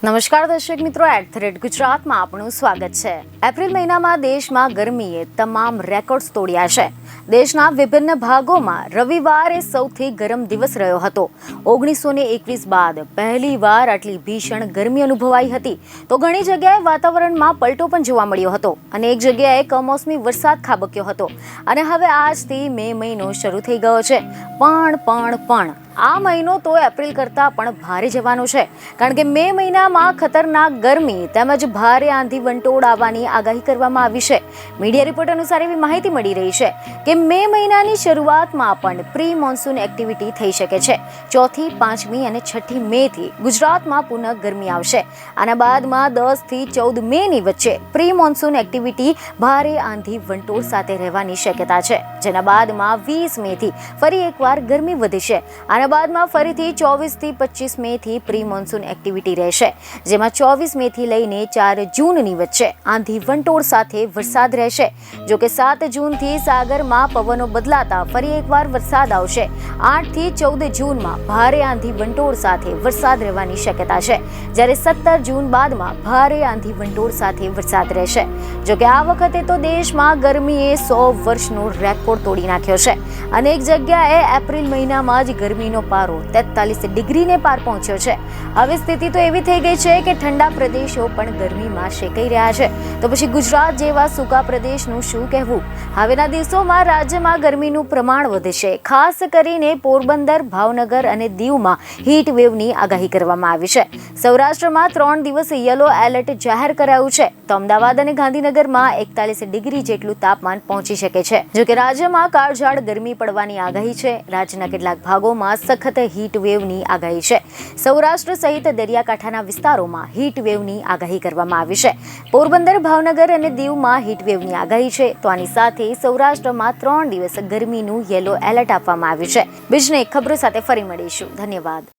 નમસ્કાર દર્શક મિત્રો, @ગુજરાતમાં આપનું સ્વાગત છે। એપ્રિલ મહિનામાં દેશમાં ગરમીએ તમામ રેકોર્ડ્સ તોડ્યા છે। દેશના વિભિન્ન ભાગોમાં રવિવારે સૌથી ગરમ દિવસ રહ્યો હતો। 1921 બાદ પહેલીવાર આટલી ભીષણ ગરમી અનુભવાઈ હતી તો ઘણી જગ્યાએ વાતાવરણમાં પલટો પણ જોવા મળ્યો હતો અને એક જગ્યાએ કમોસમી વરસાદ ખાબક્યો હતો અને હવે આજથી મે મહિનો શરૂ થઈ ગયો છે। પણ આ મહિનો તો એપ્રિલ કરતાં પણ ભારે જવાનો છે, કારણ કે મે મહિનામાં ખતરનાક ગરમી તેમજ ભારે આંધી વંટોળ આવવાની આગાહી કરવામાં આવી છે। મીડિયા રિપોર્ટ અનુસાર એવી માહિતી મળી રહી છે કે મે મહિનાની શરૂઆતમાં પણ પ્રી મોન્સૂન એક્ટિવિટી થઈ શકે છે। 4થી 5મી અને 6ઠી મેથી ગુજરાતમાં પુનઃ ગરમી આવશે। આના બાદમાં 10થી 14 મેની વચ્ચે પ્રી મોન્સૂન એક્ટિવિટી ભારે આંધી વંટોળ સાથે રહેવાની શક્યતા છે, જેના બાદમાં 20 મેથી ફરી એકવાર ગરમી વધશે। બાદમાં ફરીથી 24 થી 25 મેથી પ્રી મોન્સૂન એક્ટિવિટી રહેશે, જેમાં 24 મેથી લઈને 4 જૂનની વચ્ચે આંધી વંટોળ સાથે વરસાદ રહેશે। જો કે 7 જૂનથી સાગરમાં પવનો બદલાતા ફરી એકવાર વરસાદ આવશે। 8 થી 14 જૂનમાં ભારે આંધી વંટોળ સાથે વરસાદ રહેવાની શક્યતા છે, જ્યારે 17 જૂન બાદમાં ભારે આંધી વંટોળ સાથે વરસાદ રહેશે। જો કે આ વખતે તો દેશમાં ગરમીએ 100 વર્ષનો રેકોર્ડ તોડી નાખ્યો છે। અનેક જગ્યાએ એપ્રિલ મહિનામાં જ ગરમીનો પારો 43 ડિગ્રીને પાર પહોંચ્યો છે। હવે સ્થિતિ તો એવી થઈ ગઈ છે કે ઠંડા પ્રદેશો પણ ગરમીમાં શેકાઈ રહ્યા છે, તો પછી ગુજરાત જેવા સૂકા પ્રદેશનું શું કહેવું? હવેના દિવસોમાં રાજ્યમાં ગરમીનું પ્રમાણ વધશે। ખાસ કરીને પોરબંદર, ભાવનગર અને દીવમાં હીટ વેવની આગાહી કરવામાં આવી છે। સૌરાષ્ટ્રમાં 3 દિવસ યલો એલર્ટ જાહેર કરાયું છે, તો અમદાવાદ અને ગાંધીનગરમાં 41 ડિગ્રી જેટલું તાપમાન પહોંચી શકે છે। જોકે રાજ્યમાં કાળઝાળ ગરમી પડવાની આગાહી છે। રાજ્યના કેટલાક ભાગોમાં સખત હીટ વેવની આગાહી છે। સૌરાષ્ટ્ર સહિત દરિયાકાંઠાના વિસ્તારોમાં હીટ વેવની આગાહી કરવામાં આવી છે। પોરબંદર, ભાવનગર અને દીવમાં હીટ વેવની આગાહી છે, તો આની સાથે સૌરાષ્ટ્રમાં 3 દિવસ ગરમીનું યલો એલર્ટ આપવામાં આવ્યું છે। બીજને ખબરો સાથે ફરી મળીશું। ધન્યવાદ।